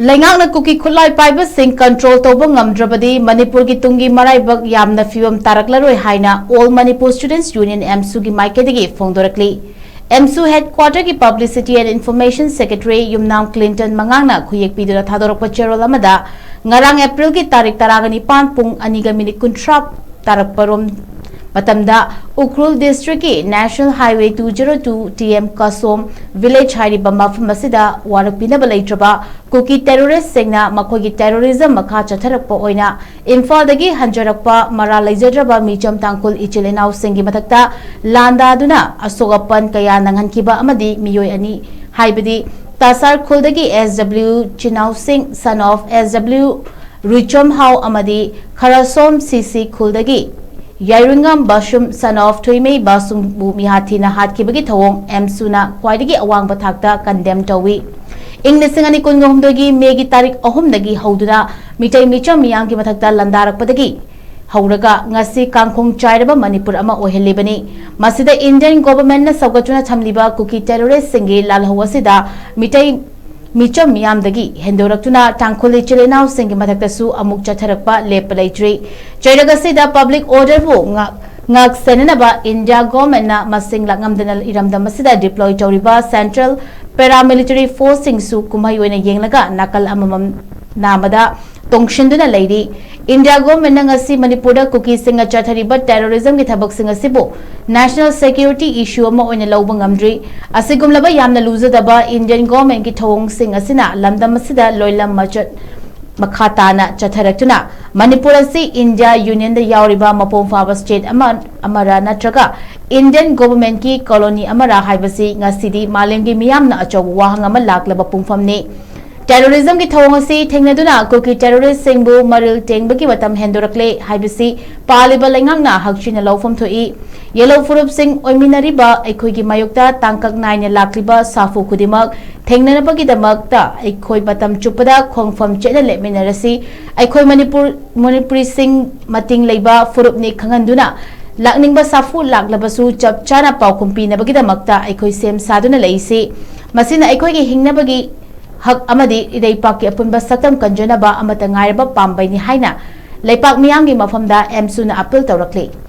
Leingaakna Kuki Khutlai Paibasing control Touba Ngamdrabadi Manipur ki Tungi Maraibak Yamna Phibam TARAKLAROI HAINA All Manipur Students Union AMSU ki MAIKEIDAGI PHONGDORAKLI AMSU Headquarter ki Publicity and Information Secretary Yumnam Clinton Mangangna khuyek pidura thadorokpa cherol amada ngarang April ki tarik 19 pung 2:30 tarakparom Matamda Ukrul District ki National Highway 202 TM Kasom Village Hariba Mafam Masida Warapinaba Leitraba Kuki terrorist Singna Makogi terrorism Maka Chatharakpa Oina Imphaldagi Hanjarakpa Mara Laijadraba Micham Tangkul Ichilenau Singi Matakta Landa Duna Asogapan Kaya Nanghankiba Amadi Miyoi Ani Haibadi Tasar Khuldagi SW Chinau Singh son of SW Ruchom Hau Amadi Kharasom CC Khuldagi Yairungam Bashum son of Tuimei Basum Mihatina Hatkibagi Tawong AMSU na Kwaidagi Awang Batakta condemned Tawi. English Singani Kungomdagi Megi Tarik Ohumdagi Hauduna Mitai Micham Miyangi Matakta Landarak Padagi Hauraga Ngasi Kangkong Chairaba Manipur Ama Ohelibani Masida Indian government na Saugatuna Tamliba Kuki terrorist Singi Lalhawasida Mitai Micham Miyamdagi Hendoraktuna Tangkuli Chilenau Singi Mataktasu Amuk Chatharakpa Lepalaitri Chairagasida public order bu ngak senanaba India government na masing langamdanal iramda masida deploy tawriba Central Paramilitary Forcing su kumhay oina yenglaga nakal amamam namada tongshinduna leiri India government na ngasi Manipurda Kuki singa chathariba terrorism ki thabak singa sibo national security issue ama oina lawba ngamdri asigumlaba yamna luzadaba Indian government ki thawong sing asina lamdam masida loilam machat Makhatana Chatharatuna Manipur si India Union the Yauriba Mapong Fava State Amara Natraga Indian government ki colony Amara Haibasi Ngasidi Malengi Miyamna Achog Wahangama Laklaba Pumfamni Terrorism ki thawasi Tengnaduna Kuki terrorist Singbu Maril Tengbaki Watam Hendorakle Haibasi Paliba Leingaakna Hakchina Lawfam Thoi Yellow Furup Sing Oiminariba Ekhoi Mayukta Tangkak 9 Lakliba Safu Kudimak Tengnanabagi Damakta Ekhoi Batam Chupada Khongfam Chena Leminarasi Ekhoi Manipuri Sing Mating Leiba Furup Ni Khanganduna Lakningba Safu Laklabasu Chap Chana Paukumpi Nabagi Damakta Ekhoi Sem Saduna Leisi Masina Ekhoi ki Hingnabagi Hak Amadi Idei Paki Apunba Satam Kanjanaba Amatangairaba Pambai ni Haina Leipak Miyamgi Mafamda AMSU na appeal tawrakli